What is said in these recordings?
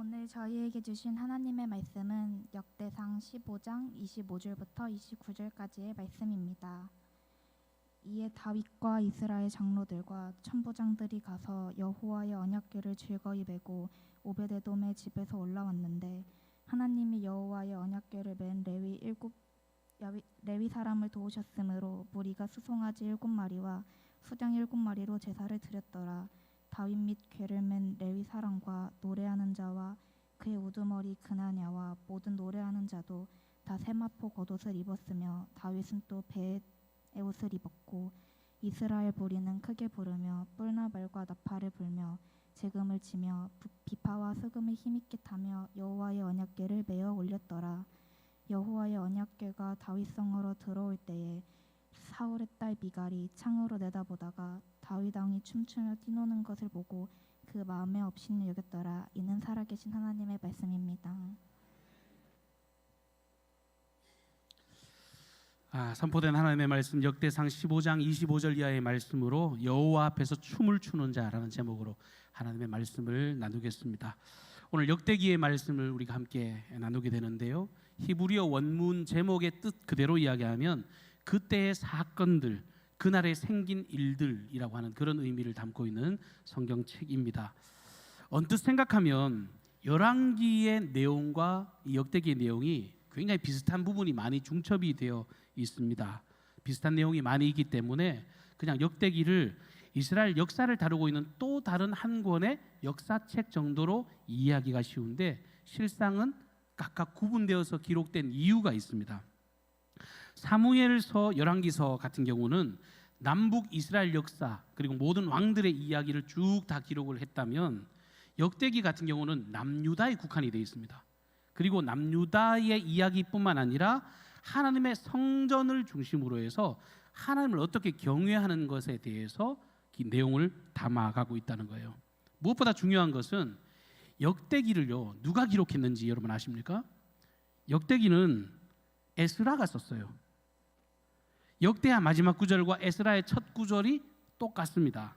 오늘 저희에게 주신 하나님의 말씀은 역대상 15장 25절부터 29절까지의 말씀입니다. 이에 다윗과 이스라엘 장로들과 천부장들이 가서 여호와의 언약궤를 즐거이 메고 오베데돔의 집에서 올라왔는데 하나님이 여호와의 언약궤를 맨 레위 사람을 도우셨으므로 무리가 수송아지 7마리와 수장 7마리로 제사를 드렸더라. 다윗 및 궤를 맨 레위 사람과 노래하는 자와 그의 우두머리 그나냐와 모든 노래하는 자도 다 세마포 겉옷을 입었으며 다윗은 또 배에 옷을 입었고 이스라엘 무리는 크게 부르며 뿔나발과 나팔을 불며 재금을 치며 비파와 수금을 힘있게 타며 여호와의 언약궤를 메어 올렸더라. 여호와의 언약궤가 다윗성으로 들어올 때에 사울의 딸 미갈이 창으로 내다보다가 다윗 왕이 춤추며 뛰노는 것을 보고 그 마음에 없이는 여겼더라. 이는 살아계신 하나님의 말씀입니다. 선포된 하나님의 말씀 역대상 15장 25절 이하의 말씀으로 여호와 앞에서 춤을 추는 자라는 제목으로 하나님의 말씀을 나누겠습니다. 오늘 역대기의 말씀을 우리가 함께 나누게 되는데요. 히브리어 원문 제목의 뜻 그대로 이야기하면 그때의 사건들, 그날에 생긴 일들이라고 하는 그런 의미를 담고 있는 성경책입니다. 언뜻 생각하면 열왕기의 내용과 이 역대기의 내용이 굉장히 비슷한 부분이 많이 중첩이 되어 있습니다. 비슷한 내용이 많이 있기 때문에 그냥 역대기를 이스라엘 역사를 다루고 있는 또 다른 한 권의 역사책 정도로 이해하기가 쉬운데 실상은 각각 구분되어서 기록된 이유가 있습니다. 사무엘서, 열왕기서 같은 경우는 남북 이스라엘 역사 그리고 모든 왕들의 이야기를 쭉 다 기록을 했다면 역대기 같은 경우는 남유다에 국한이 되어 있습니다. 그리고 남유다의 이야기뿐만 아니라 하나님의 성전을 중심으로 해서 하나님을 어떻게 경외하는 것에 대해서 이 내용을 담아가고 있다는 거예요. 무엇보다 중요한 것은 역대기를요 누가 기록했는지 여러분 아십니까? 역대기는 에스라가 썼어요. 역대하 마지막 구절과 에스라의 첫 구절이 똑같습니다.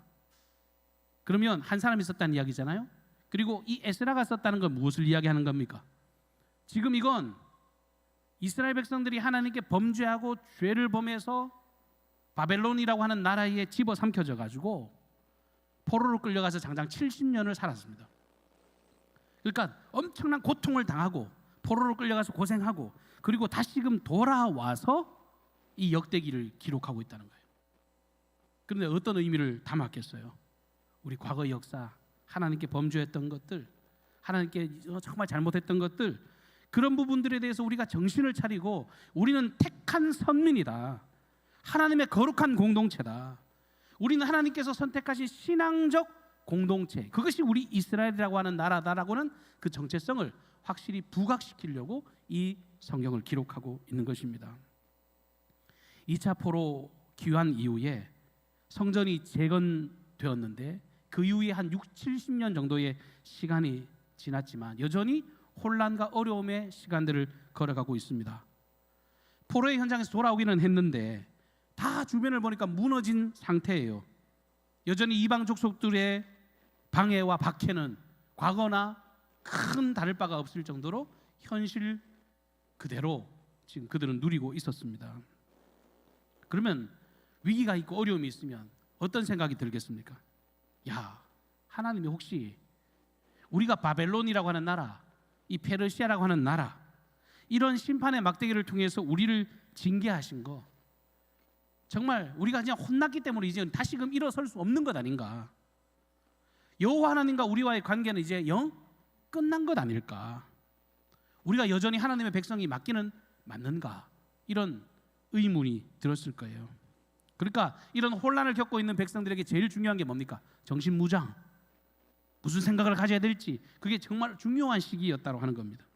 그러면 한 사람이 썼다는 이야기잖아요. 그리고 이 에스라가 썼다는 건 무엇을 이야기하는 겁니까? 지금 이건 이스라엘 백성들이 하나님께 범죄하고 죄를 범해서 바벨론이라고 하는 나라에 집어삼켜져 가지고 포로로 끌려가서 장장 70년을 살았습니다. 그러니까 엄청난 고통을 당하고 포로로 끌려가서 고생하고 그리고 다시금 돌아와서 이 역대기를 기록하고 있다는 거예요. 그런데 어떤 의미를 담았겠어요? 우리 과거 역사, 하나님께 범죄했던 것들, 하나님께 정말 잘못했던 것들, 그런 부분들에 대해서 우리가 정신을 차리고 우리는 택한 선민이다. 하나님의 거룩한 공동체다. 우리는 하나님께서 선택하신 신앙적 공동체, 그것이 우리 이스라엘이라고 하는 나라다라고는 그 정체성을 확실히 부각시키려고 이 성경을 기록하고 있는 것입니다. 2차 포로 귀환 이후에 성전이 재건되었는데 그 이후에 한 70년 정도의 시간이 지났지만 여전히 혼란과 어려움의 시간들을 걸어가고 있습니다. 포로의 현장에서 돌아오기는 했는데 다 주변을 보니까 무너진 상태예요. 여전히 이방 족속들의 방해와 박해는 과거나 큰 다를 바가 없을 정도로 현실 그대로 지금 그들은 누리고 있었습니다. 그러면 위기가 있고 어려움이 있으면 어떤 생각이 들겠습니까? 야, 하나님이 혹시 우리가 바벨론이라고 하는 나라, 이 페르시아라고 하는 나라, 이런 심판의 막대기를 통해서 우리를 징계하신 거 정말 우리가 그냥 혼났기 때문에 이제 다시금 일어설 수 없는 것 아닌가? 여호와 하나님과 우리와의 관계는 이제 영 끝난 것 아닐까? 우리가 여전히 하나님의 백성이 맞기는 맞는가? 이런 의문이 들었을 거예요. 그러니까 이런 혼란을 겪고 있는 백성들에게 제일 중요한 게 뭡니까? 정신무장, 무슨 생각을 가져야 될지, 그게 정말 중요한 시기였다고 하는 겁니다.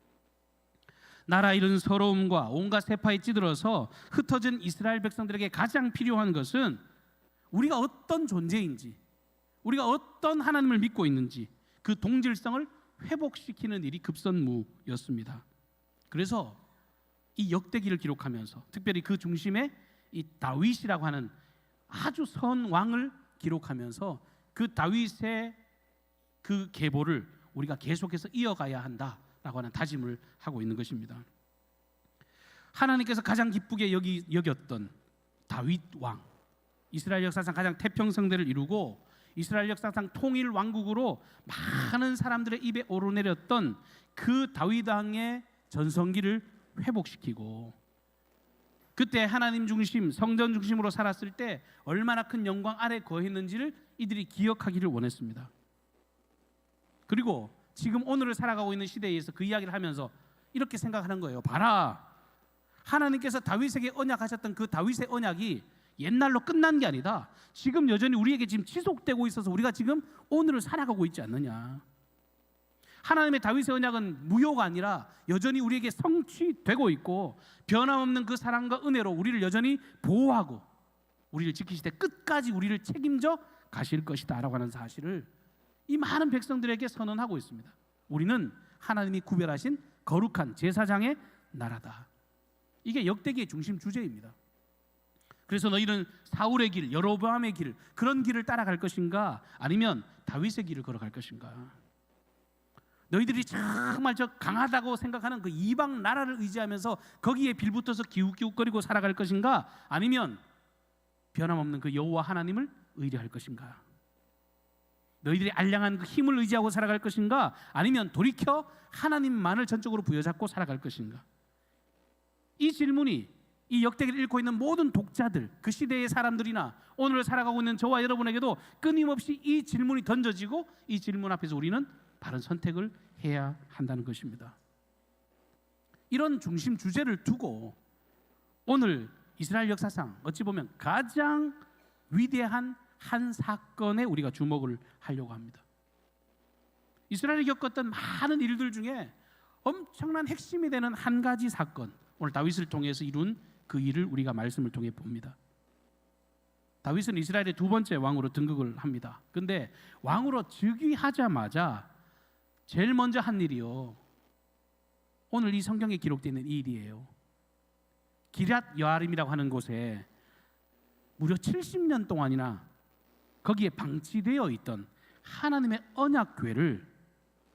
나라 잃은 서러움과 온갖 세파에 찌들어서 흩어진 이스라엘 백성들에게 가장 필요한 것은 우리가 어떤 존재인지, 우리가 어떤 하나님을 믿고 있는지 그 동질성을 회복시키는 일이 급선무였습니다. 그래서 이 역대기를 기록하면서 특별히 그 중심에 이 다윗이라고 하는 아주 선 왕을 기록하면서 그 다윗의 그 계보를 우리가 계속해서 이어가야 한다라고 하는 다짐을 하고 있는 것입니다. 하나님께서 가장 기쁘게 여겼던 다윗 왕, 이스라엘 역사상 가장 태평성대를 이루고 이스라엘 역사상 통일 왕국으로 많은 사람들의 입에 오르내렸던 그 다윗 왕의 전성기를 회복시키고, 그때 하나님 중심, 성전 중심으로 살았을 때 얼마나 큰 영광 아래 거했는지를 이들이 기억하기를 원했습니다. 그리고 지금 오늘을 살아가고 있는 시대에서 그 이야기를 하면서 이렇게 생각하는 거예요. 봐라, 하나님께서 다윗에게 언약하셨던 그 다윗의 언약이 옛날로 끝난 게 아니다. 지금 여전히 우리에게 지금 지속되고 있어서 우리가 지금 오늘을 살아가고 있지 않느냐. 하나님의 다윗의 언약은 무효가 아니라 여전히 우리에게 성취되고 있고, 변함없는 그 사랑과 은혜로 우리를 여전히 보호하고 우리를 지키시되 끝까지 우리를 책임져 가실 것이다 라고 하는 사실을 이 많은 백성들에게 선언하고 있습니다. 우리는 하나님이 구별하신 거룩한 제사장의 나라다. 이게 역대기의 중심 주제입니다. 그래서 너희는 사울의 길, 여로보암의 길, 그런 길을 따라갈 것인가, 아니면 다윗의 길을 걸어갈 것인가. 너희들이 정말 저 강하다고 생각하는 그 이방 나라를 의지하면서 거기에 빌붙어서 기웃기웃거리고 살아갈 것인가, 아니면 변함없는 그 여호와 하나님을 의뢰할 것인가. 너희들이 알량한 그 힘을 의지하고 살아갈 것인가, 아니면 돌이켜 하나님만을 전적으로 부여잡고 살아갈 것인가. 이 질문이 이 역대기를 읽고 있는 모든 독자들, 그 시대의 사람들이나 오늘 살아가고 있는 저와 여러분에게도 끊임없이 이 질문이 던져지고, 이 질문 앞에서 우리는 바른 선택을 해야 한다는 것입니다. 이런 중심 주제를 두고 오늘 이스라엘 역사상 어찌 보면 가장 위대한 한 사건에 우리가 주목을 하려고 합니다. 이스라엘이 겪었던 많은 일들 중에 엄청난 핵심이 되는 한 가지 사건, 오늘 다윗을 통해서 이룬 그 일을 우리가 말씀을 통해 봅니다. 다윗은 이스라엘의 두 번째 왕으로 등극을 합니다. 근데 왕으로 즉위하자마자 제일 먼저 한 일이요, 오늘 이 성경에 기록되어 있는 이 일이에요. 기럇 여아림이라고 하는 곳에 무려 70년 동안이나 거기에 방치되어 있던 하나님의 언약궤를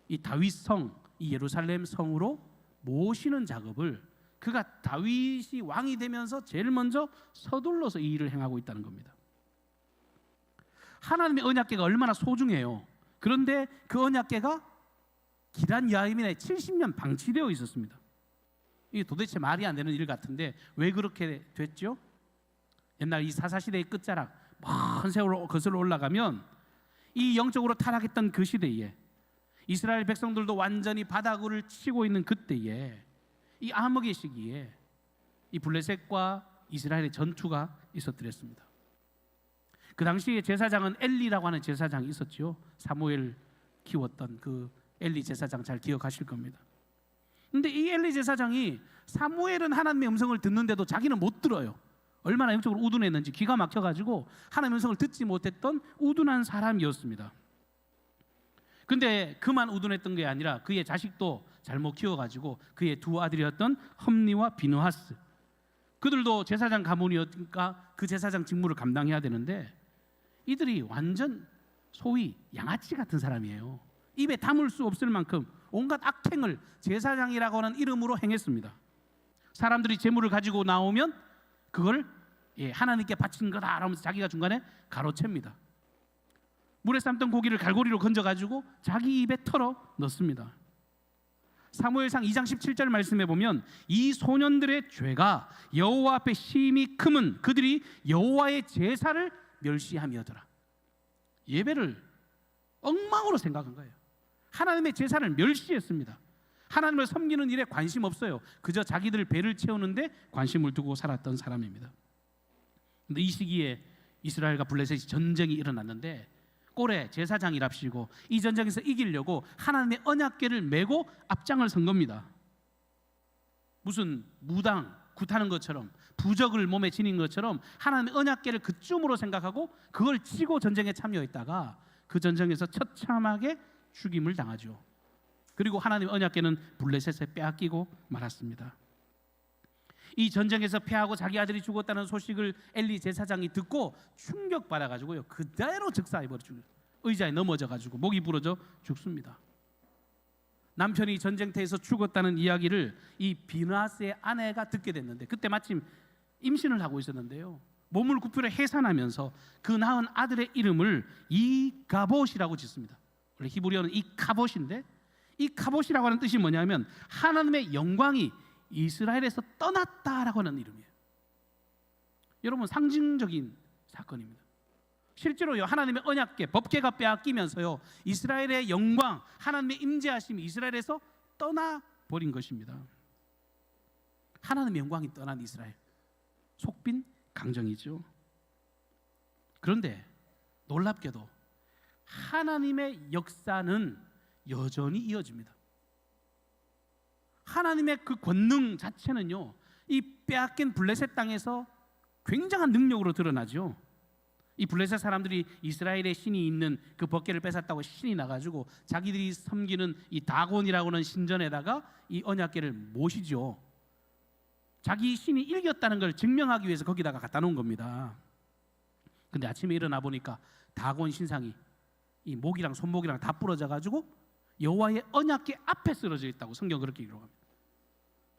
이 다윗성, 이 예루살렘 성으로 모시는 작업을 그가 다윗이 왕이 되면서 제일 먼저 서둘러서 이 일을 행하고 있다는 겁니다. 하나님의 언약궤가 얼마나 소중해요. 그런데 그 언약궤가 기럇 여아림에 70년 방치되어 있었습니다. 이게 도대체 말이 안 되는 일 같은데 왜 그렇게 됐죠? 옛날 이 사사시대의 끝자락 먼 세월로 거슬러 올라가면 이 영적으로 타락했던 그 시대에 이스라엘 백성들도 완전히 바닥을 치고 있는 그때에 이 암흑의 시기에 이 블레셋과 이스라엘의 전투가 있었더랬습니다. 그 당시에 제사장은 엘리라고 하는 제사장이 있었죠. 사무엘 키웠던 그 엘리 제사장 잘 기억하실 겁니다. 근데 이 엘리 제사장이 사무엘은 하나님의 음성을 듣는데도 자기는 못 들어요. 얼마나 영적으로 우둔했는지, 귀가 막혀가지고 하나님의 음성을 듣지 못했던 우둔한 사람이었습니다. 근데 그만 우둔했던 게 아니라 그의 자식도 잘못 키워가지고 그의 두 아들이었던 험리와 비느하스, 그들도 제사장 가문이었으니까 그 제사장 직무를 감당해야 되는데 이들이 완전 소위 양아치 같은 사람이에요. 입에 담을 수 없을 만큼 온갖 악행을 제사장이라고 하는 이름으로 행했습니다. 사람들이 제물을 가지고 나오면 그걸 하나님께 바친 거다 라면서 자기가 중간에 가로챕니다. 물에 삶던 고기를 갈고리로 건져가지고 자기 입에 털어 넣습니다. 사무엘상 2장 17절 말씀에 보면 이 소년들의 죄가 여호와 앞에 심히 크면 그들이 여호와의 제사를 멸시함이더라. 예배를 엉망으로 생각한 거예요. 하나님의 제사를 멸시했습니다. 하나님을 섬기는 일에 관심 없어요. 그저 자기들 배를 채우는데 관심을 두고 살았던 사람입니다. 근데 이 시기에 이스라엘과 블레셋이 전쟁이 일어났는데 꼴에 제사장이랍시고 이 전쟁에서 이기려고 하나님의 언약궤를 메고 앞장을 선 겁니다. 무슨 무당 굿하는 것처럼, 부적을 몸에 지닌 것처럼 하나님의 언약궤를 그쯤으로 생각하고 그걸 치고 전쟁에 참여했다가 그 전쟁에서 처참하게 죽임을 당하죠. 그리고 하나님의 언약궤는 블레셋에 빼앗기고 말았습니다. 이 전쟁에서 패하고 자기 아들이 죽었다는 소식을 엘리 제사장이 듣고 충격받아가지고요, 그대로 즉사해버려 죽어요. 의자에 넘어져가지고 목이 부러져 죽습니다. 남편이 전쟁터에서 죽었다는 이야기를 이 비느하스의 아내가 듣게 됐는데, 그때 마침 임신을 하고 있었는데요, 몸을 구피로 해산하면서 그 낳은 아들의 이름을 이가봇이라고 짓습니다. 원래 히브리어는 이카봇인데, 이 카봇이라고 하는 뜻이 뭐냐면 하나님의 영광이 이스라엘에서 떠났다라고 하는 이름이에요. 여러분, 상징적인 사건입니다. 실제로요, 하나님의 언약궤, 법궤가 빼앗기면서요, 이스라엘의 영광, 하나님의 임재하심이 이스라엘에서 떠나버린 것입니다. 하나님의 영광이 떠난 이스라엘, 속빈 강정이죠. 그런데 놀랍게도 하나님의 역사는 여전히 이어집니다. 하나님의 그 권능 자체는요, 이 빼앗긴 블레셋 땅에서 굉장한 능력으로 드러나죠. 이 블레셋 사람들이 이스라엘의 신이 있는 그 법궤를 뺏었다고 신이 나가지고 자기들이 섬기는 이 다곤이라고 하는 신전에다가 이 언약궤를 모시죠. 자기 신이 이겼다는 걸 증명하기 위해서 거기다가 갖다 놓은 겁니다. 근데 아침에 일어나 보니까 다곤 신상이 이 목이랑 손목이랑 다 부러져 가지고 여호와의 언약궤 앞에 쓰러져 있다고 성경 그렇게 기록합니다.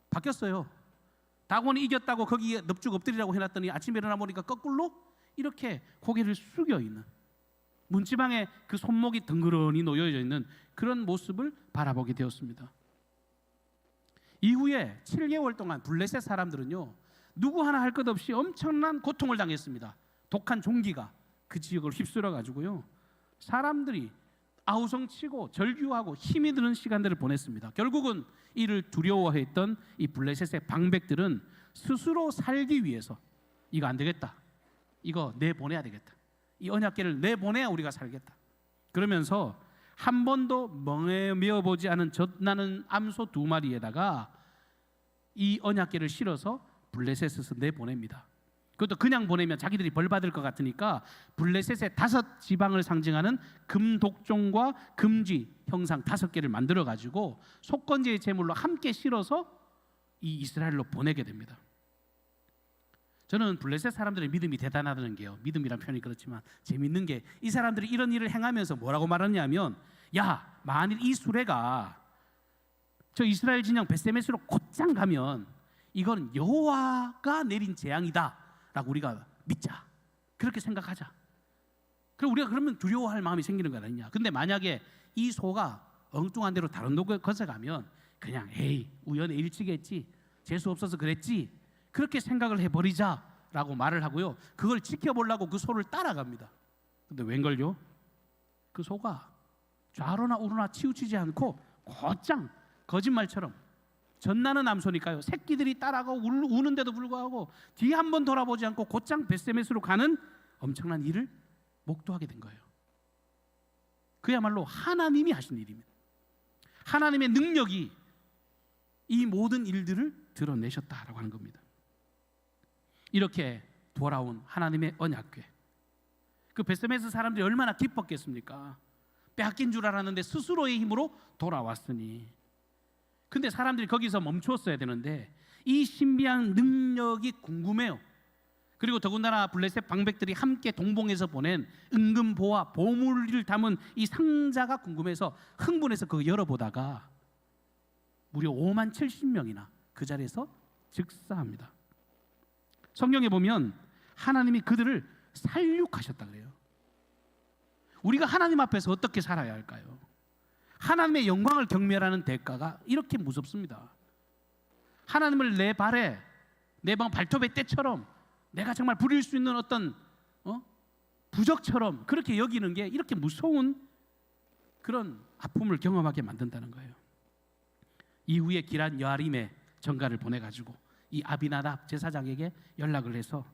바뀌었어요. 다곤이 이겼다고 거기에 넙죽 엎드리라고 해놨더니 아침에 일어나 보니까 거꾸로 이렇게 고개를 숙여 있는, 문지방에 그 손목이 덩그러니 놓여져 있는 그런 모습을 바라보게 되었습니다. 이후에 7개월 동안 블레셋 사람들은요, 누구 하나 할 것 없이 엄청난 고통을 당했습니다. 독한 종기가 그 지역을 휩쓸어 가지고요, 사람들이 아우성치고 절규하고 힘이 드는 시간들을 보냈습니다. 결국은 이를 두려워했던 이 블레셋의 방백들은 스스로 살기 위해서 이거 안 되겠다, 이거 내보내야 되겠다, 이 언약궤를 내보내야 우리가 살겠다, 그러면서 한 번도 멍에 메어보지 않은 젖나는 암소 2마리에다가 이 언약궤를 실어서 블레셋에서 내보냅니다. 그것도 그냥 보내면 자기들이 벌 받을 것 같으니까 블레셋의 5지방을 상징하는 금독종과 금쥐 형상 5개를 만들어 가지고 속건제의 제물로 함께 실어서 이 이스라엘로 보내게 됩니다. 저는 블레셋 사람들의 믿음이 대단하다는 게요, 믿음이란 표현이 그렇지만 재밌는 게, 이 사람들이 이런 일을 행하면서 뭐라고 말하냐면, 야, 만일 이 수레가 저 이스라엘 진영 벳세메스로 곧장 가면 이건 여호와가 내린 재앙이다 라고 우리가 믿자, 그렇게 생각하자. 그럼 우리가 그러면 두려워할 마음이 생기는 거 아니냐. 근데 만약에 이 소가 엉뚱한 대로 다른 곳에 가면 그냥 에이, 우연의 일치겠지, 재수 없어서 그랬지, 그렇게 생각을 해버리자라고 말을 하고요, 그걸 지켜보려고 그 소를 따라갑니다. 근데 웬걸요, 그 소가 좌로나 우로나 치우치지 않고 곧장 거짓말처럼, 전나는 암소니까요, 새끼들이 따라가고 우는데도 불구하고 뒤에 한 번 돌아보지 않고 곧장 벳세메스로 가는 엄청난 일을 목도하게 된 거예요. 그야말로 하나님이 하신 일입니다. 하나님의 능력이 이 모든 일들을 드러내셨다라고 하는 겁니다. 이렇게 돌아온 하나님의 언약궤, 그 벳세메스 사람들이 얼마나 기뻤겠습니까? 빼앗긴 줄 알았는데 스스로의 힘으로 돌아왔으니. 근데 사람들이 거기서 멈추었어야 되는데 이 신비한 능력이 궁금해요. 그리고 더군다나 블레셋 방백들이 함께 동봉해서 보낸 은금보와 보물을 담은 이 상자가 궁금해서 흥분해서 그거 열어보다가 무려 5만 70명이나 그 자리에서 즉사합니다. 성경에 보면 하나님이 그들을 살육하셨다 그래요. 우리가 하나님 앞에서 어떻게 살아야 할까요? 하나님의 영광을 경멸하는 대가가 이렇게 무섭습니다. 하나님을 내 발에, 내 발톱의 때처럼 내가 정말 부릴 수 있는 어떤 부적처럼 그렇게 여기는 게 이렇게 무서운 그런 아픔을 경험하게 만든다는 거예요. 이후에 기란 여아림의 전가를 보내가지고 이 아비나답 제사장에게 연락을 해서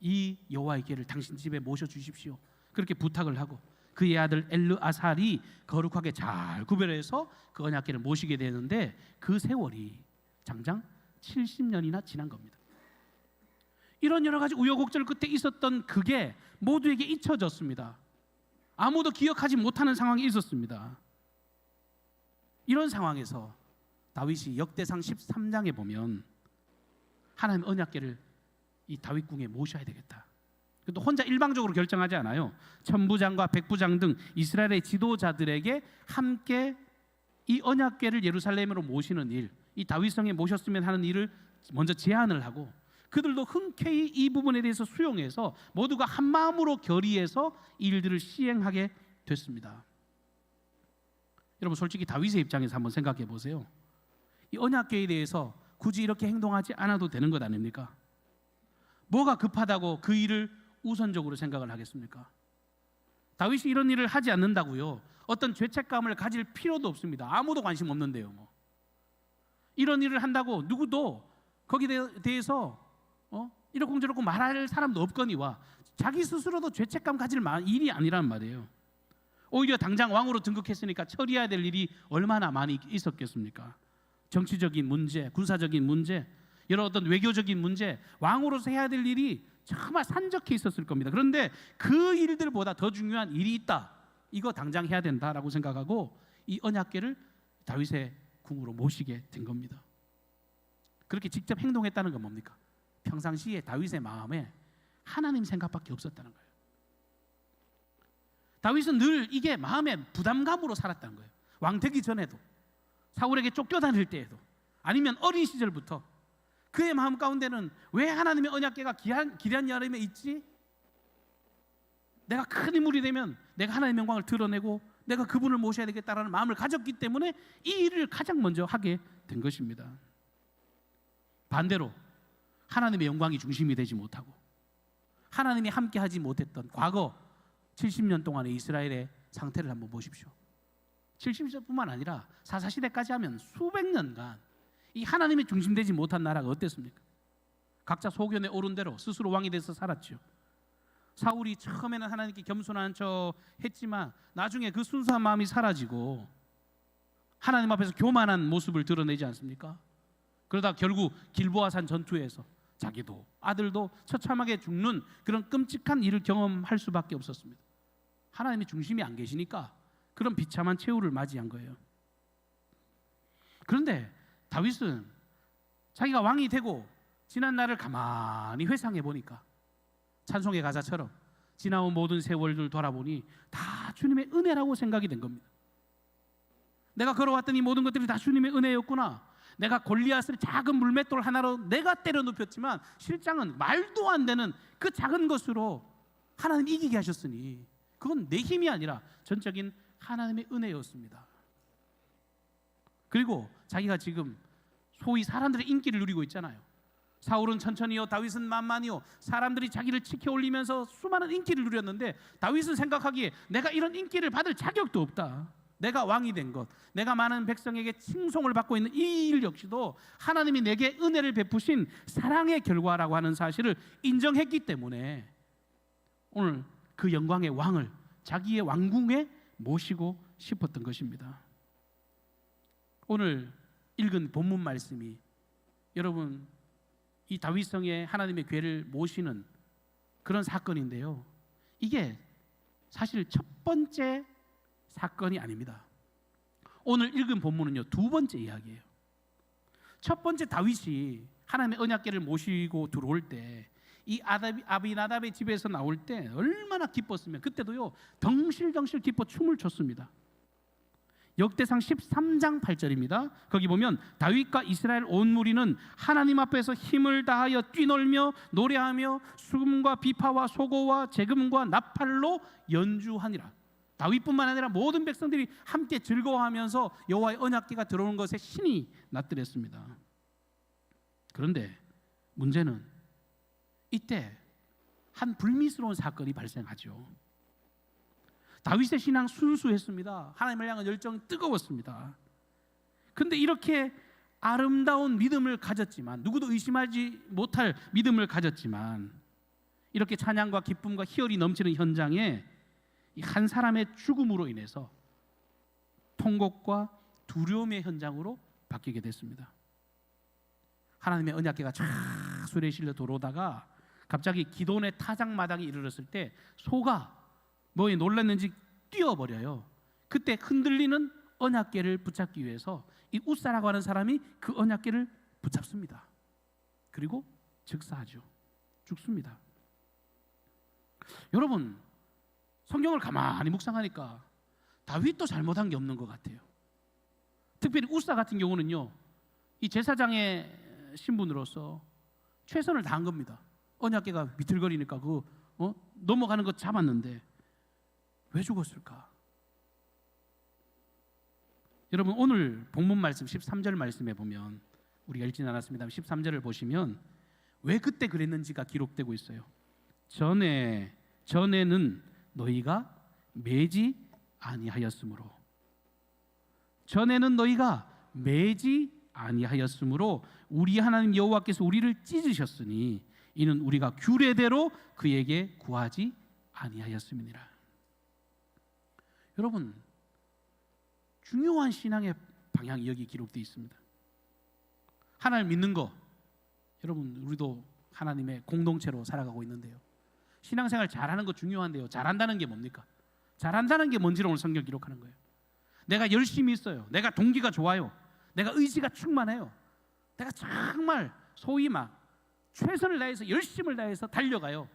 이 여호와의 궤를 당신 집에 모셔주십시오, 그렇게 부탁을 하고 그의 아들 엘르아살이 거룩하게 잘 구별해서 그 언약궤를 모시게 되는데 그 세월이 장장 70년이나 지난 겁니다. 이런 여러 가지 우여곡절 끝에 있었던 그게 모두에게 잊혀졌습니다. 아무도 기억하지 못하는 상황이 있었습니다. 이런 상황에서 다윗이 역대상 13장에 보면 하나님 언약궤를 이 다윗궁에 모셔야 되겠다. 또 혼자 일방적으로 결정하지 않아요. 천부장과 백부장 등 이스라엘의 지도자들에게 함께 이 언약궤를 예루살렘으로 모시는 일, 이 다윗성에 모셨으면 하는 일을 먼저 제안을 하고 그들도 흔쾌히 이 부분에 대해서 수용해서 모두가 한 마음으로 결의해서 이 일들을 시행하게 됐습니다. 여러분 솔직히 다윗의 입장에서 한번 생각해 보세요. 이 언약궤에 대해서 굳이 이렇게 행동하지 않아도 되는 것 아닙니까? 뭐가 급하다고 그 일을 우선적으로 생각을 하겠습니까? 다윗이 이런 일을 하지 않는다고요 어떤 죄책감을 가질 필요도 없습니다. 아무도 관심 없는데요. 뭐. 이런 일을 한다고 누구도 거기에 대해서 이러쿵저러쿵 말할 사람도 없거니와 자기 스스로도 죄책감 가질 일이 아니란 말이에요. 오히려 당장 왕으로 등극했으니까 처리해야 될 일이 얼마나 많이 있었겠습니까? 정치적인 문제, 군사적인 문제, 여러 어떤 외교적인 문제, 왕으로서 해야 될 일이 정말 산적해 있었을 겁니다. 그런데 그 일들보다 더 중요한 일이 있다. 이거 당장 해야 된다라고 생각하고 이 언약궤를 다윗의 궁으로 모시게 된 겁니다. 그렇게 직접 행동했다는 건 뭡니까? 평상시에 다윗의 마음에 하나님 생각밖에 없었다는 거예요. 다윗은 늘 이게 마음의 부담감으로 살았다는 거예요. 왕 되기 전에도, 사울에게 쫓겨다닐 때에도, 아니면 어린 시절부터 그의 마음 가운데는 왜 하나님의 언약궤가 기란 여름에 있지? 내가 큰 인물이 되면 내가 하나님의 영광을 드러내고 내가 그분을 모셔야 되겠다라는 마음을 가졌기 때문에 이 일을 가장 먼저 하게 된 것입니다. 반대로 하나님의 영광이 중심이 되지 못하고 하나님이 함께하지 못했던 과거 70년 동안의 이스라엘의 상태를 한번 보십시오. 70년뿐만 아니라 사사시대까지 하면 수백 년간 이 하나님이 중심되지 못한 나라가 어땠습니까? 각자 소견에 오른 대로 스스로 왕이 돼서 살았죠. 사울이 처음에는 하나님께 겸손한 척 했지만 나중에 그 순수한 마음이 사라지고 하나님 앞에서 교만한 모습을 드러내지 않습니까? 그러다 결국 길보아산 전투에서 자기도 아들도 처참하게 죽는 그런 끔찍한 일을 경험할 수밖에 없었습니다. 하나님이 중심이 안 계시니까 그런 비참한 최후를 맞이한 거예요. 그런데 다윗은 자기가 왕이 되고 지난 날을 가만히 회상해 보니까 찬송의 가사처럼 지나온 모든 세월들 돌아보니 다 주님의 은혜라고 생각이 된 겁니다. 내가 걸어왔던 이 모든 것들이 다 주님의 은혜였구나. 내가 골리앗을 작은 물맷돌 하나로 내가 때려 눕혔지만 실장은 말도 안 되는 그 작은 것으로 하나님 이기게 하셨으니 그건 내 힘이 아니라 전적인 하나님의 은혜였습니다. 그리고 자기가 지금 소위 사람들의 인기를 누리고 있잖아요. 사울은 천천히요, 다윗은 만만히요. 사람들이 자기를 치켜 올리면서 수많은 인기를 누렸는데 다윗은 생각하기에 내가 이런 인기를 받을 자격도 없다. 내가 왕이 된 것, 내가 많은 백성에게 칭송을 받고 있는 이 일 역시도 하나님이 내게 은혜를 베푸신 사랑의 결과라고 하는 사실을 인정했기 때문에 오늘 그 영광의 왕을 자기의 왕궁에 모시고 싶었던 것입니다. 오늘 읽은 본문 말씀이 여러분 이 다윗성에 하나님의 궤를 모시는 그런 사건인데요. 이게 사실 첫 번째 사건이 아닙니다. 오늘 읽은 본문은요, 두 번째 이야기예요. 첫 번째 다윗이 하나님의 언약궤를 모시고 들어올 때 이 아비나답의 집에서 나올 때 얼마나 기뻤으면 그때도요 덩실덩실 기뻐 춤을 췄습니다. 역대상 13장 8절입니다. 거기 보면 다윗과 이스라엘 온 무리는 하나님 앞에서 힘을 다하여 뛰놀며 노래하며 수금과 비파와 소고와 재금과 나팔로 연주하니라. 다윗뿐만 아니라 모든 백성들이 함께 즐거워하면서 여호와의 언약궤가 들어오는 것에 신이 났더랬습니다. 그런데 문제는 이때 한 불미스러운 사건이 발생하죠. 다윗의 신앙 순수했습니다. 하나님을 향한 열정 뜨거웠습니다. 그런데 이렇게 아름다운 믿음을 가졌지만, 누구도 의심하지 못할 믿음을 가졌지만, 이렇게 찬양과 기쁨과 희열이 넘치는 현장에 한 사람의 죽음으로 인해서 통곡과 두려움의 현장으로 바뀌게 됐습니다. 하나님의 언약궤가 쫙 수레에 실려 들어오다가 갑자기 기돈의 타작마당에 이르렀을 때 소가 뭐에 놀랐는지 뛰어버려요. 그때 흔들리는 언약궤를 붙잡기 위해서 이 웃사라고 하는 사람이 그 언약궤를 붙잡습니다. 그리고 즉사하죠. 죽습니다. 여러분, 성경을 가만히 묵상하니까 다윗도 잘못한 게 없는 것 같아요. 특별히 우사 같은 경우는요, 이 제사장의 신분으로서 최선을 다한 겁니다. 언약궤가 비틀거리니까 넘어가는 거 잡았는데 왜 죽었을까? 여러분, 오늘 본문 말씀 13절 말씀에 보면, 우리가 읽지는 않았습니다. 13절을 보시면 왜 그때 그랬는지가 기록되고 있어요. 전에는 너희가 매지 아니하였으므로, 전에는 너희가 매지 아니하였으므로 우리 하나님 여호와께서 우리를 찢으셨으니 이는 우리가 규례대로 그에게 구하지 아니하였음이니라. 여러분, 중요한 신앙의 방향이 여기 기록되어 있습니다. 하나님 믿는 거, 여러분 우리도 하나님의 공동체로 살아가고 있는데요, 신앙생활 잘하는 거 중요한데요, 잘한다는 게 뭡니까? 잘한다는 게 뭔지를 오늘 성경 기록하는 거예요. 내가 열심히 있어요, 내가 동기가 좋아요, 내가 의지가 충만해요, 내가 정말 소위 막 최선을 다해서 열심을 다해서 달려가요.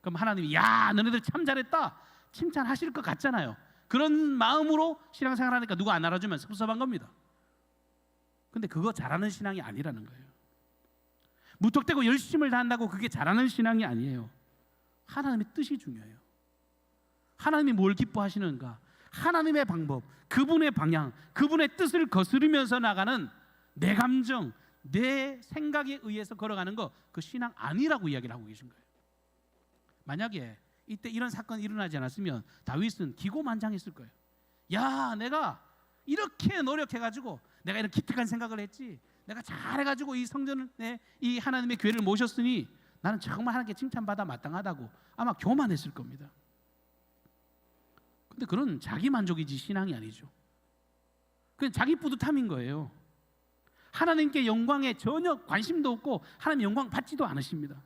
그럼 하나님이 야 너네들 참 잘했다 칭찬하실 것 같잖아요. 그런 마음으로 신앙생활 하니까 누가 안 알아주면 섭섭한 겁니다. 근데 그거 잘하는 신앙이 아니라는 거예요. 무턱대고 열심을 다한다고 그게 잘하는 신앙이 아니에요. 하나님의 뜻이 중요해요. 하나님이 뭘 기뻐하시는가, 하나님의 방법, 그분의 방향, 그분의 뜻을 거스르면서 나가는 내 감정, 내 생각에 의해서 걸어가는 거, 그 신앙 아니라고 이야기를 하고 계신 거예요. 만약에 이때 이런 사건이 일어나지 않았으면 다윗은 기고만장했을 거예요. 야, 내가 이렇게 노력해가지고 내가 이런 기특한 생각을 했지, 내가 잘해가지고 이 성전을, 이 하나님의 교회를 모셨으니 나는 정말 하나님께 칭찬받아 마땅하다고 아마 교만했을 겁니다. 근데 그런 자기 만족이지 신앙이 아니죠. 그냥 자기 뿌듯함인 거예요. 하나님께 영광에 전혀 관심도 없고 하나님 영광 받지도 않으십니다.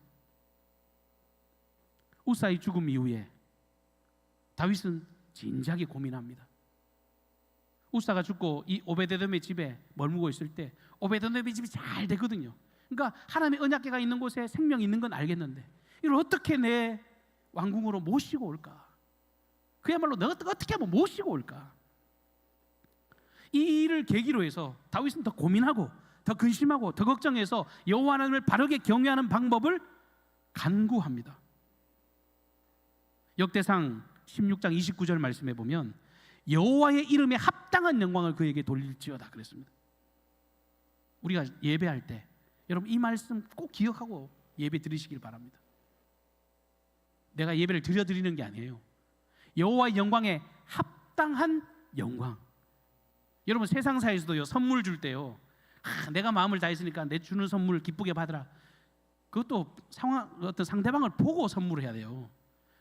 우사의 죽음 이후에 다윗은 진지하게 고민합니다. 우사가 죽고 이 오베데돔의 집에 머물고 있을 때 오베데돔의 집이 잘 되거든요. 그러니까 하나님의 언약궤가 있는 곳에 생명이 있는 건 알겠는데 이걸 어떻게 내 왕궁으로 모시고 올까? 그야말로 내가 어떻게 하면 모시고 올까? 이 일을 계기로 해서 다윗은 더 고민하고 더 근심하고 더 걱정해서 여호와 하나님을 바르게 경외하는 방법을 간구합니다. 역대상 16장 29절 말씀에 보면 여호와의 이름에 합당한 영광을 그에게 돌릴지어다 그랬습니다. 우리가 예배할 때 여러분 이 말씀 꼭 기억하고 예배 드리시길 바랍니다. 내가 예배를 드리는 게 아니에요. 여호와의 영광에 합당한 영광. 여러분 세상사에서도요, 선물 줄 때요, 내가 마음을 다했으니까 내 주는 선물 기쁘게 받으라. 그것도 어떤 상대방을 보고 선물을 해야 돼요.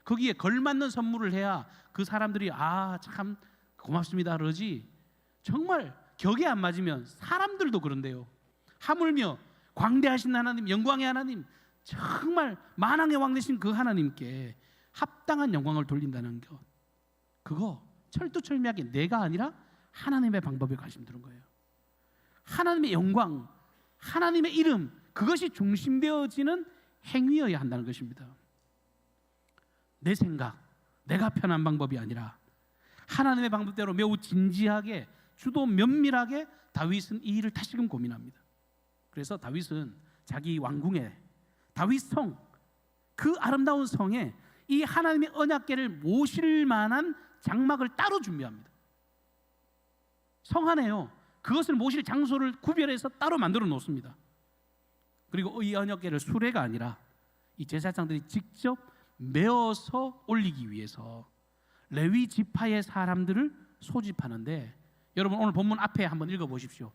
거기에 걸맞는 선물을 해야 그 사람들이 참 고맙습니다 그러지, 정말 격에 안 맞으면 사람들도 그런데요, 하물며 광대하신 하나님, 영광의 하나님, 정말 만왕의 왕 되신 그 하나님께 합당한 영광을 돌린다는 것, 그거 철두철미하게 내가 아니라 하나님의 방법에 관심 두는 거예요. 하나님의 영광, 하나님의 이름, 그것이 중심되어지는 행위여야 한다는 것입니다. 내 생각, 내가 편한 방법이 아니라 하나님의 방법대로 매우 진지하게, 주도 면밀하게 다윗은 이 일을 다시금 고민합니다. 그래서 다윗은 자기 왕궁에, 다윗성, 그 아름다운 성에 이 하나님의 언약궤를 모실 만한 장막을 따로 준비합니다. 성 안에요, 그것을 모실 장소를 구별해서 따로 만들어 놓습니다. 그리고 이 언약궤를 수레가 아니라 이 제사장들이 직접 메어서 올리기 위해서 레위 지파의 사람들을 소집하는데, 여러분 오늘 본문 앞에 한번 읽어보십시오.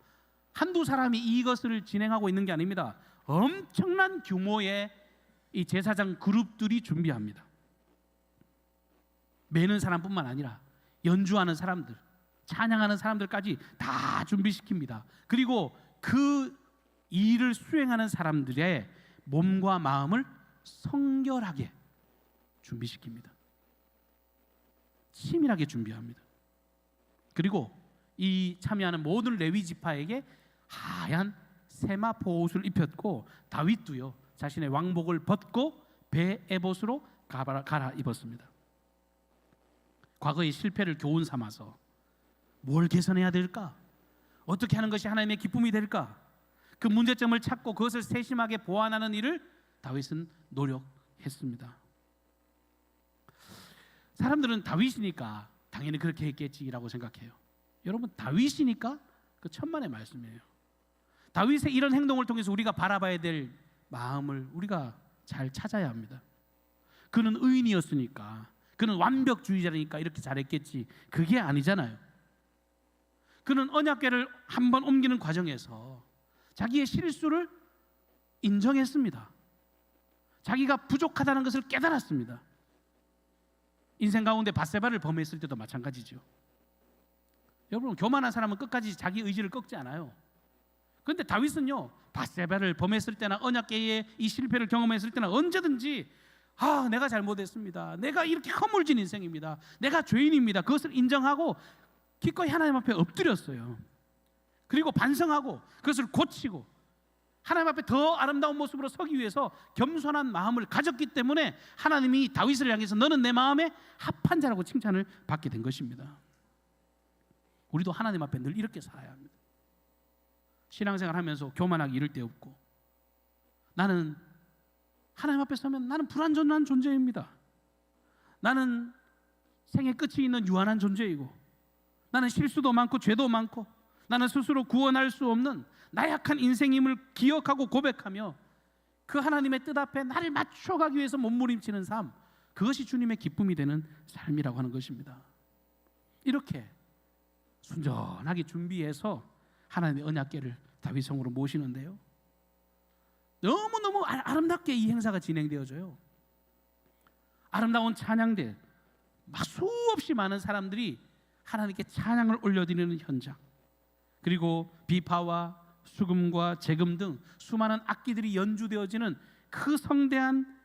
한두 사람이 이것을 진행하고 있는 게 아닙니다. 엄청난 규모의 이 제사장 그룹들이 준비합니다. 매는 사람뿐만 아니라 연주하는 사람들, 찬양하는 사람들까지 다 준비시킵니다. 그리고 그 일을 수행하는 사람들의 몸과 마음을 성결하게 준비시킵니다. 치밀하게 준비합니다. 그리고 이 참여하는 모든 레위 지파에게 하얀 세마포 옷을 입혔고, 다윗도요 자신의 왕복을 벗고 배 에봇으로 갈아입었습니다. 과거의 실패를 교훈 삼아서 뭘 개선해야 될까? 어떻게 하는 것이 하나님의 기쁨이 될까? 그 문제점을 찾고 그것을 세심하게 보완하는 일을 다윗은 노력했습니다. 사람들은 다윗이니까 당연히 그렇게 했겠지라고 생각해요. 여러분, 다윗이니까 그 천만의 말씀이에요. 다윗의 이런 행동을 통해서 우리가 바라봐야 될 마음을 우리가 잘 찾아야 합니다. 그는 의인이었으니까, 그는 완벽주의자니까 이렇게 잘했겠지, 그게 아니잖아요. 그는 언약궤를 한번 옮기는 과정에서 자기의 실수를 인정했습니다. 자기가 부족하다는 것을 깨달았습니다. 인생 가운데 밧세바를 범했을 때도 마찬가지죠. 여러분, 교만한 사람은 끝까지 자기 의지를 꺾지 않아요. 그런데 다윗은요, 밧세바를 범했을 때나 언약궤의 이 실패를 경험했을 때나 언제든지 내가 잘못했습니다, 내가 이렇게 허물진 인생입니다, 내가 죄인입니다, 그것을 인정하고 기꺼이 하나님 앞에 엎드렸어요. 그리고 반성하고 그것을 고치고 하나님 앞에 더 아름다운 모습으로 서기 위해서 겸손한 마음을 가졌기 때문에 하나님이 다윗을 향해서 너는 내 마음에 합한 자라고 칭찬을 받게 된 것입니다. 우리도 하나님 앞에 늘 이렇게 살아야 합니다. 신앙생활 하면서 교만하기 이를 데 없고, 나는 하나님 앞에 서면 나는 불완전한 존재입니다. 나는 생의 끝이 있는 유한한 존재이고, 나는 실수도 많고 죄도 많고, 나는 스스로 구원할 수 없는 나약한 인생임을 기억하고 고백하며 그 하나님의 뜻 앞에 나를 맞춰가기 위해서 몸부림치는 삶, 그것이 주님의 기쁨이 되는 삶이라고 하는 것입니다. 이렇게 순전하게 준비해서 하나님의 언약궤를 다윗성으로 모시는데요, 너무너무 아름답게 이 행사가 진행되어져요. 아름다운 찬양들, 막 수없이 많은 사람들이 하나님께 찬양을 올려드리는 현장, 그리고 비파와 수금과 재금 등 수많은 악기들이 연주되어지는 그 성대한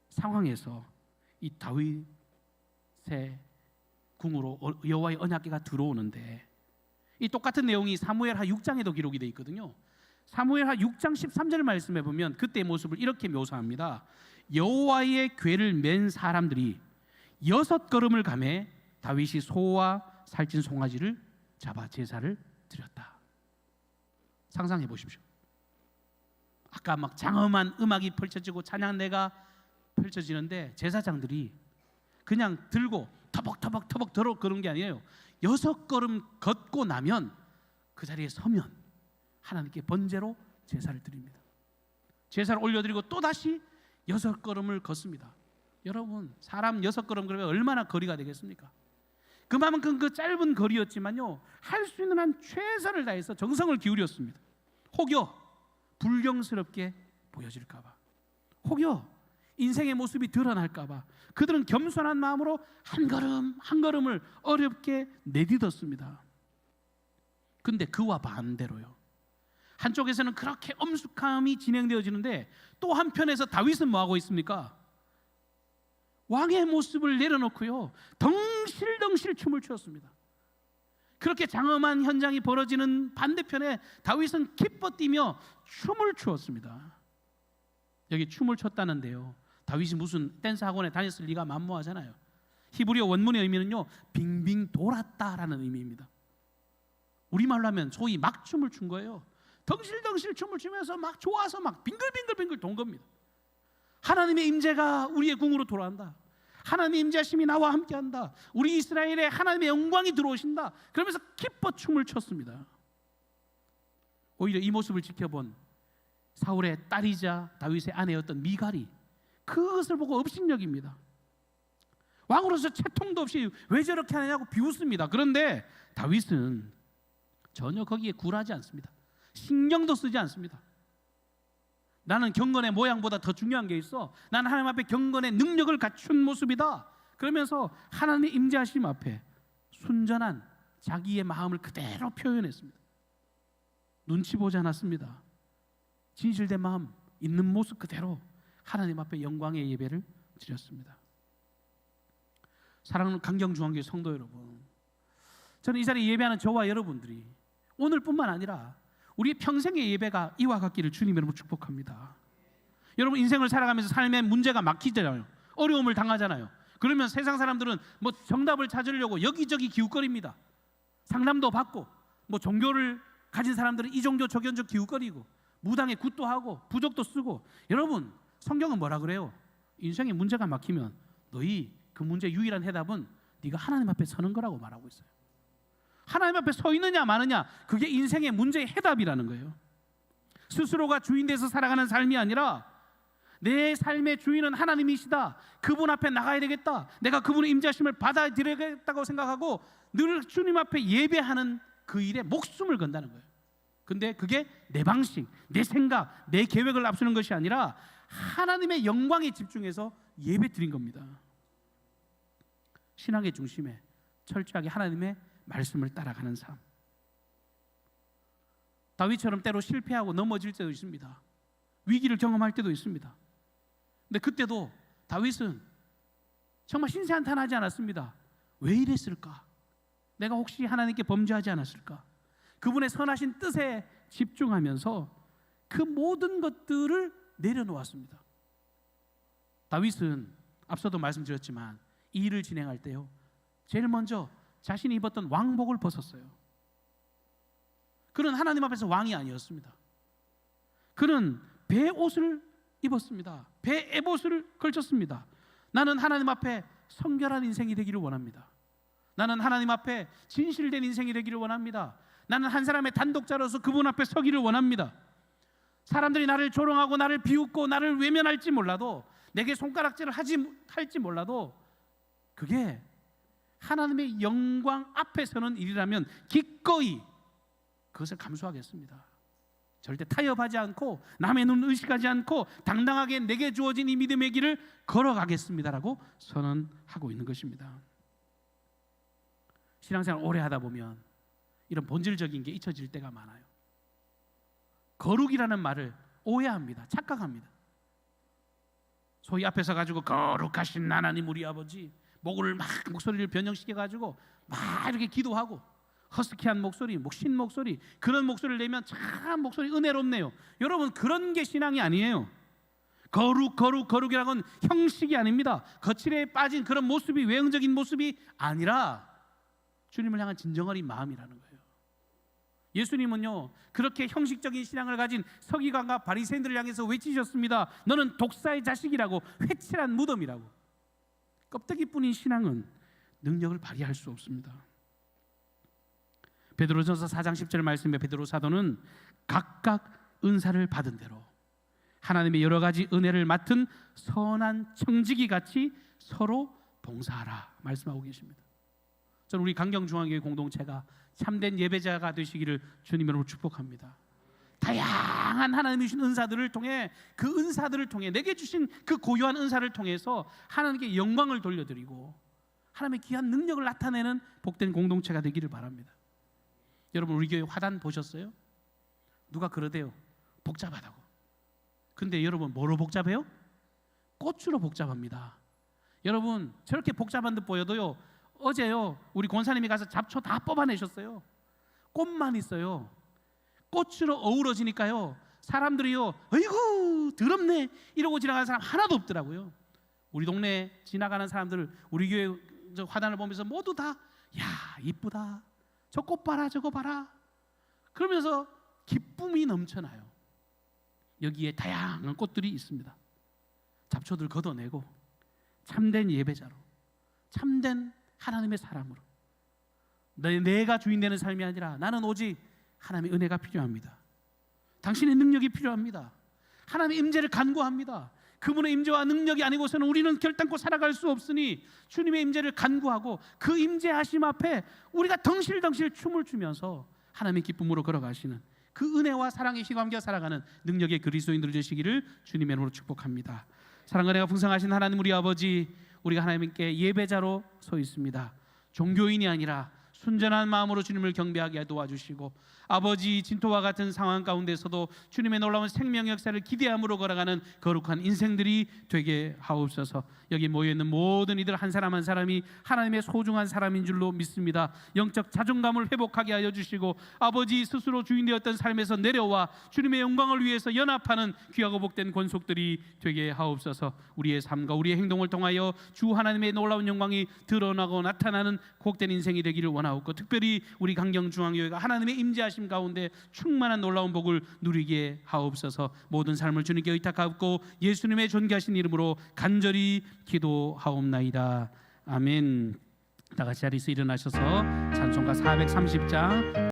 상황에서 이 다윗의 궁으로 여호와의 언약궤가 들어오는데, 이 똑같은 내용이 사무엘하 6장에도 기록이 되어 있거든요. 사무엘하 6장 13절 말씀에 보면 그때의 모습을 이렇게 묘사합니다. 여호와의 궤를 맨 사람들이 6걸음을 가매 다윗이 소와 살찐 송아지를 잡아 제사를 드렸다. 상상해 보십시오. 아까 막 장엄한 음악이 펼쳐지고 찬양대가 펼쳐지는데 제사장들이 그냥 들고 터벅터벅 들어 그런 게 아니에요. 6걸음 걷고 나면 그 자리에 서면 하나님께 번제로 제사를 드립니다. 제사를 올려드리고 또다시 6걸음을 걷습니다. 여러분, 사람 6걸음 그러면 얼마나 거리가 되겠습니까? 그만큼 그 짧은 거리였지만요, 할 수 있는 한 최선을 다해서 정성을 기울였습니다. 혹여 불경스럽게 보여질까 봐, 혹여 인생의 모습이 드러날까 봐 그들은 겸손한 마음으로 한 걸음 한 걸음을 어렵게 내딛었습니다. 근데 그와 반대로요, 한쪽에서는 그렇게 엄숙함이 진행되어지는데 또 한편에서 다윗은 뭐하고 있습니까? 왕의 모습을 내려놓고요, 덩실덩실 춤을 추었습니다. 그렇게 장엄한 현장이 벌어지는 반대편에 다윗은 기뻐 뛰며 춤을 추었습니다. 여기 춤을 췄다는데요, 다윗이 무슨 댄스 학원에 다녔을 리가 만무하잖아요. 히브리어 원문의 의미는요, 빙빙 돌았다라는 의미입니다. 우리말로 하면 소위 막춤을 춘 거예요. 덩실덩실 춤을 추면서 막 좋아서 막 빙글빙글 돈 겁니다. 하나님의 임재가 우리의 궁으로 돌아온다, 하나님의 임재하심이 나와 함께한다, 우리 이스라엘에 하나님의 영광이 들어오신다, 그러면서 기뻐 춤을 췄습니다. 오히려 이 모습을 지켜본 사울의 딸이자 다윗의 아내였던 미갈이 그것을 보고 업신여깁니다. 왕으로서 채통도 없이 왜 저렇게 하느냐고 비웃습니다. 그런데 다윗은 전혀 거기에 굴하지 않습니다. 신경도 쓰지 않습니다. 나는 경건의 모양보다 더 중요한 게 있어, 나는 하나님 앞에 경건의 능력을 갖춘 모습이다, 그러면서 하나님의 임재하심 앞에 순전한 자기의 마음을 그대로 표현했습니다. 눈치 보지 않았습니다. 진실된 마음 있는 모습 그대로 하나님 앞에 영광의 예배를 드렸습니다. 사랑하는 강경중앙교회 성도 여러분, 저는 이 자리에 예배하는 저와 여러분들이 오늘뿐만 아니라 우리 평생의 예배가 이와 같기를 주님 여러분 축복합니다. 여러분, 인생을 살아가면서 삶의 문제가 막히잖아요. 어려움을 당하잖아요. 그러면 세상 사람들은 정답을 찾으려고 여기저기 기웃거립니다. 상담도 받고 종교를 가진 사람들은 이종교 저견적 기웃거리고 무당에 굿도 하고 부적도 쓰고. 여러분, 성경은 뭐라 그래요? 인생에 문제가 막히면 너희 그 문제 유일한 해답은 네가 하나님 앞에 서는 거라고 말하고 있어요. 하나님 앞에 서 있느냐 마느냐, 그게 인생의 문제의 해답이라는 거예요. 스스로가 주인 돼서 살아가는 삶이 아니라 내 삶의 주인은 하나님이시다, 그분 앞에 나가야 되겠다, 내가 그분의 임재하심을 받아들여야겠다고 생각하고 늘 주님 앞에 예배하는 그 일에 목숨을 건다는 거예요. 근데 그게 내 방식, 내 생각, 내 계획을 앞서는 것이 아니라 하나님의 영광에 집중해서 예배 드린 겁니다. 신앙의 중심에 철저하게 하나님의 말씀을 따라가는 삶. 다윗처럼 때로 실패하고 넘어질 때도 있습니다. 위기를 경험할 때도 있습니다. 근데 그때도 다윗은 정말 신세한탄하지 않았습니다. 왜 이랬을까? 내가 혹시 하나님께 범죄하지 않았을까? 그분의 선하신 뜻에 집중하면서 그 모든 것들을 내려놓았습니다. 다윗은 앞서도 말씀드렸지만 이 일을 진행할 때요, 제일 먼저 자신이 입었던 왕복을 벗었어요. 그는 하나님 앞에서 왕이 아니었습니다. 그는 배옷을 입었습니다. 배에봇을 걸쳤습니다. 나는 하나님 앞에 성결한 인생이 되기를 원합니다. 나는 하나님 앞에 진실된 인생이 되기를 원합니다. 나는 한 사람의 단독자로서 그분 앞에 서기를 원합니다. 사람들이 나를 조롱하고 나를 비웃고 나를 외면할지 몰라도, 내게 손가락질을 할지 몰라도, 그게 하나님의 영광 앞에 서는 일이라면 기꺼이 그것을 감수하겠습니다. 절대 타협하지 않고 남의 눈 의식하지 않고 당당하게 내게 주어진 이 믿음의 길을 걸어가겠습니다라고 선언하고 있는 것입니다. 신앙생활 오래 하다 보면 이런 본질적인 게 잊혀질 때가 많아요. 거룩이라는 말을 오해합니다. 착각합니다. 소위 앞에서 가지고 거룩하신 하나님 우리 아버지, 목소리를 변형시켜가지고 막 이렇게 기도하고 허스키한 목소리, 신 목소리, 그런 목소리를 내면 참 목소리 은혜롭네요. 여러분, 그런 게 신앙이 아니에요. 거룩이라는 건 형식이 아닙니다. 거칠에 빠진 그런 모습이 외형적인 모습이 아니라 주님을 향한 진정어린 마음이라는 거예요. 예수님은요, 그렇게 형식적인 신앙을 가진 서기관과 바리새인들을 향해서 외치셨습니다. 너는 독사의 자식이라고, 회칠한 무덤이라고. 껍데기뿐인 신앙은 능력을 발휘할 수 없습니다. 베드로전서 4장 10절 말씀에 베드로 사도는 각각 은사를 받은 대로 하나님의 여러 가지 은혜를 맡은 선한 청지기 같이 서로 봉사하라 말씀하고 계십니다. 저는 우리 강경중앙교회 공동체가 참된 예배자가 되시기를 주님으로 축복합니다. 다양한 하나님이 주신 은사들을 통해, 그 은사들을 통해 내게 주신 그 고유한 은사를 통해서 하나님께 영광을 돌려드리고 하나님의 귀한 능력을 나타내는 복된 공동체가 되기를 바랍니다. 여러분, 우리 교회 화단 보셨어요? 누가 그러대요. 복잡하다고. 근데 여러분, 뭐로 복잡해요? 꽃으로 복잡합니다. 여러분, 저렇게 복잡한 듯 보여도요, 어제요 우리 권사님이 가서 잡초 다 뽑아내셨어요. 꽃만 있어요. 꽃으로 어우러지니까요, 사람들이요, 어이구 더럽네 이러고 지나가는 사람 하나도 없더라고요. 우리 동네 지나가는 사람들 우리 교회 저 화단을 보면서 모두 다 야 이쁘다, 저 꽃 봐라, 저거 봐라, 그러면서 기쁨이 넘쳐나요. 여기에 다양한 꽃들이 있습니다. 잡초들 걷어내고 참된 예배자로, 참된 하나님의 사람으로, 내가 주인 되는 삶이 아니라 나는 오직 하나님의 은혜가 필요합니다. 당신의 능력이 필요합니다. 하나님의 임재를 간구합니다. 그분의 임재와 능력이 아니고서는 우리는 결단코 살아갈 수 없으니 주님의 임재를 간구하고 그 임재하심 앞에 우리가 덩실덩실 춤을 추면서 하나님의 기쁨으로 걸어가시는 그 은혜와 사랑의 희감겨 살아가는 능력의 그리스도인들 되시기를 주님의 이름으로 축복합니다. 사랑과 은혜가 풍성하신 하나님 우리 아버지, 우리가 하나님께 예배자로 서 있습니다. 종교인이 아니라 순전한 마음으로 주님을 경배하게 도와주시고, 아버지 진토와 같은 상황 가운데서도 주님의 놀라운 생명 역사를 기대함으로 걸어가는 거룩한 인생들이 되게 하옵소서. 여기 모여있는 모든 이들 한 사람 한 사람이 하나님의 소중한 사람인 줄로 믿습니다. 영적 자존감을 회복하게 하여 주시고, 아버지 스스로 주인 되었던 삶에서 내려와 주님의 영광을 위해서 연합하는 귀하고 복된 권속들이 되게 하옵소서. 우리의 삶과 우리의 행동을 통하여 주 하나님의 놀라운 영광이 드러나고 나타나는 복된 인생이 되기를 원합니다. 나옵고 특별히 우리 강경중앙교회가 하나님의 임재하심 가운데 충만한 놀라운 복을 누리게 하옵소서. 모든 삶을 주님께 의탁하옵고 예수님의 존귀하신 이름으로 간절히 기도하옵나이다. 아멘. 다 같이 자리에서 일어나셔서 찬송가 430장